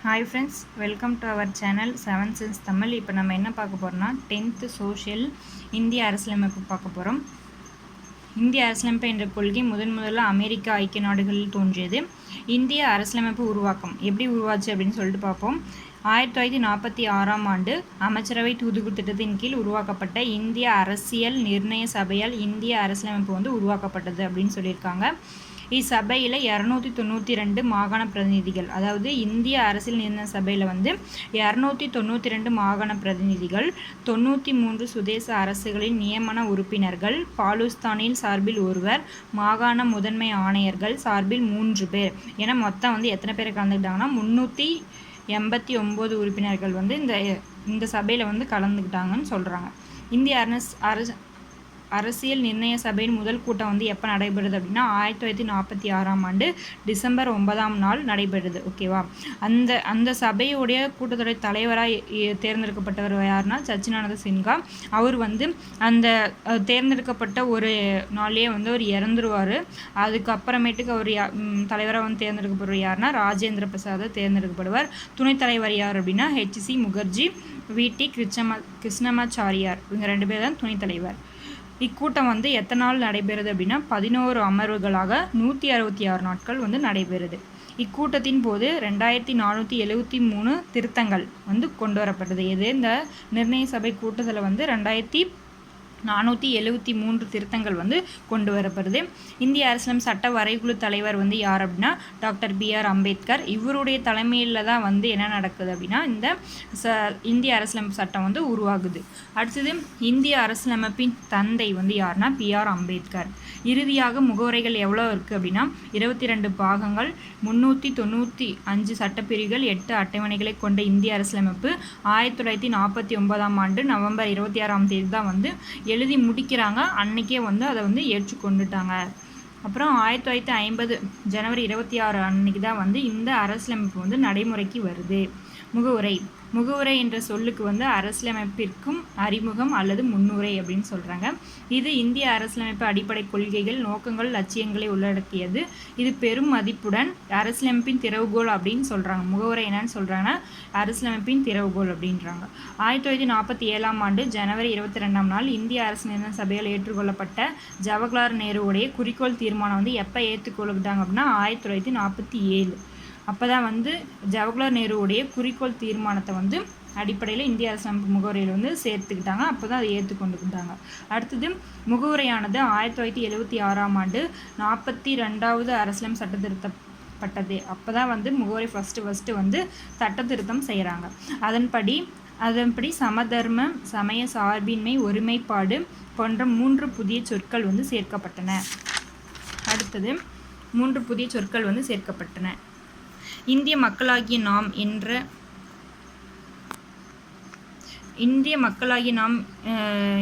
Hi friends, welcome to our channel 7 Sense Tamil. இப்போ நம்ம என்ன பார்க்க போகிறோம்னா 10th சோஷியல் இந்திய அரசியலமைப்பு பார்க்க போகிறோம். இந்திய அரசியலமைப்பு என்ற கொள்கை முதல்ல அமெரிக்க ஐக்கிய நாடுகளில் தோன்றியது. இந்திய அரசியலமைப்பு உருவாக்கம் எப்படி உருவாச்சு அப்படின்னு சொல்லிட்டு பார்ப்போம். 1946ஆம் ஆண்டு அமைச்சரவை தூதுக்குழு திட்டத்தின் கீழ் உருவாக்கப்பட்ட இந்திய அரசியல் நிர்ணய சபையால் இந்திய அரசியலமைப்பு உருவாக்கப்பட்டது அப்படின்னு சொல்லியிருக்காங்க. இச்சபையில் 292 மாகாண பிரதிநிதிகள், அதாவது இந்திய அரசியல் நிர்ணய சபையில் 292 மாகாண பிரதிநிதிகள், 93 சுதேச அரசுகளின் நியமன உறுப்பினர்கள், பாலுஸ்தானில் சார்பில் ஒருவர், மாகாண முதன்மை ஆணையர்கள் சார்பில் 3 பேர் என மொத்தம் எத்தனை பேர் கலந்துக்கிட்டாங்கன்னா 389 உறுப்பினர்கள் இந்த சபையில் கலந்துக்கிட்டாங்கன்னு சொல்கிறாங்க. இந்திய அரசியல் நிர்ணய சபையின் முதல் கூட்டம் எப்போ நடைபெறுது அப்படின்னா 1946ஆம் ஆண்டு டிசம்பர் 9ஆம் நாள் நடைபெறுது. ஓகேவா? அந்த சபையுடைய கூட்டத்தொடர் தலைவராக தேர்ந்தெடுக்கப்பட்டவர் யாருன்னா சச்சிதானந்த சின்ஹா. அவர் அந்த தேர்ந்தெடுக்கப்பட்ட ஒரு நாள்லேயே அவர் இறந்துருவார். அதுக்கப்புறமேட்டுக்கு அவர் தலைவராக தேர்ந்தெடுக்கப்படுவார் யாருன்னா ராஜேந்திர பிரசாத் தேர்ந்தெடுக்கப்படுவார். துணைத் தலைவர் யார் அப்படின்னா HC முகர்ஜி, VT கிருஷ்ணமாச்சாரியார். இவங்க 2 பேர் தான் துணைத் தலைவர். இக்கூட்டம் எத்தனை நாள் நடைபெறுது அப்படின்னா 11 அமர்வுகளாக 166 நாட்கள் நடைபெறுது. இக்கூட்டத்தின் போது 2473 திருத்தங்கள் கொண்டு வரப்பட்டது. இந்த நிர்ணய சபை கூட்டத்தில் 2473 திருத்தங்கள் கொண்டு வரப்படுது. இந்திய அரசியலமைப்பு சட்ட வரைகுழு தலைவர் யார் அப்படின்னா டாக்டர் BR அம்பேத்கர். இவருடைய தலைமையில் தான் என்ன நடக்குது அப்படின்னா இந்த இந்திய அரசியலமைப்பு சட்டம் உருவாகுது. அடுத்தது இந்திய அரசியலமைப்பின் தந்தை யாருன்னா PR அம்பேத்கர். இறுதியாக முகவுரைகள் எவ்வளோ இருக்குது அப்படின்னா 22 பாகங்கள், 395 சட்டப்பிரிவுகள், 8 அட்டவணைகளை கொண்ட இந்திய அரசியலமைப்பு 1949ஆம் ஆண்டு நவம்பர் 26ஆம் தேதி தான் எழுதி முடிக்கிறாங்க. அன்னைக்கே அதை ஏற்றுக்கொண்டுட்டாங்க. அப்புறம் 1950 ஜனவரி 26 அன்னைக்கு தான் இந்த அரசியலமைப்பு நடைமுறைக்கு வருது. முகவுரை என்ற சொல்லுக்கு அரசியலமைப்பிற்கும் அறிமுகம் அல்லது முன்னுரை அப்படின்னு சொல்கிறாங்க. இது இந்திய அரசியலமைப்பு அடிப்படை கொள்கைகள், நோக்கங்கள், லட்சியங்களை உள்ளடக்கியது. இது பெரும் மதிப்புடன் அரசியலமைப்பின் திறவுகோல் அப்படின்னு சொல்கிறாங்க. முகவுரை என்னன்னு சொல்கிறாங்கன்னா அரசியலமைப்பின் திறவுகோல் அப்படின்றாங்க. 1947ஆம் ஆண்டு ஜனவரி 22ஆம் நாள் இந்திய அரசியல் சபையால் ஏற்றுக்கொள்ளப்பட்ட ஜவஹர்லால் நேருவுடைய குறிக்கோள் தீர்மானம் எப்போ ஏற்றுக்கொள்ளுட்டாங்க அப்படின்னா 1947. அப்போ தான் ஜவஹர்லால் நேருவுடைய குறிக்கோள் தீர்மானத்தை அடிப்படையில் இந்திய அரசியலமைப்பு முகவுரையில் சேர்த்துக்கிட்டாங்க. அப்போ தான் அதை ஏற்றுக்கொண்டுக்கிட்டாங்க. அடுத்தது முகவுரையானது 1976ஆம் ஆண்டு 42வது அரசியலமைப்பு சட்ட திருத்தப்பட்டது. அப்போ தான் முகவுரை ஃபஸ்ட்டு சட்ட திருத்தம் செய்கிறாங்க. அதன்படி சமதர்ம, சமய சார்பின்மை, ஒருமைப்பாடு போன்ற 3 புதிய சொற்கள் சேர்க்கப்பட்டன. அடுத்தது 3 புதிய சொற்கள் சேர்க்கப்பட்டன. இந்திய மக்களாகிய நாம்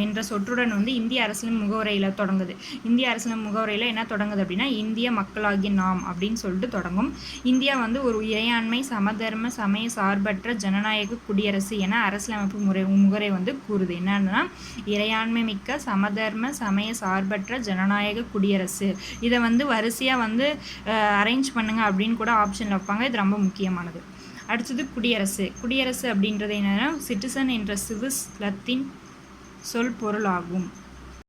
என்ற சொற்றுடன் இந்திய அரசியல் முகவுரையில் தொடங்குது. இந்திய அரசியல் முகவுரையில் என்ன தொடங்குது அப்படின்னா இந்திய மக்களாகிய நாம் அப்படின்னு சொல்லிட்டு தொடங்கும். இந்தியா ஒரு இறையாண்மை, சமதர்ம, சமய சார்பற்ற ஜனநாயக குடியரசு என அரசியலமைப்பு முகவுரை கூறுது. என்னன்னா இறையாண்மை மிக்க, சமதர்ம, சமய சார்பற்ற ஜனநாயக குடியரசு. இதை வரிசையாக அரேஞ்ச் பண்ணுங்க அப்படின்னு கூட ஆப்ஷனில் வைப்பாங்க. இது ரொம்ப முக்கியமானது. அடுத்தது குடியரசு அப்படின்றது என்னன்னா சிட்டிசன் என்ற சிவிஸ் லத்தீன் சொல் பொருள் ஆகும்.